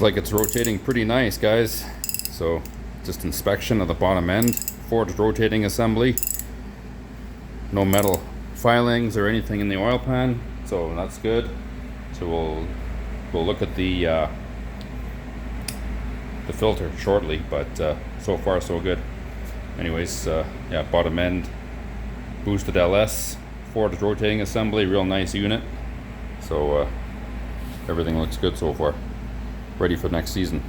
like it's rotating pretty nice, guys. So just inspection of the bottom end. Ford rotating assembly. No metal filings or anything in the oil pan, so that's good. So we'll look at the filter shortly, but so far so good. Anyways, yeah, bottom end boosted LS, Ford rotating assembly, real nice unit. So everything looks good so far. Ready for next season.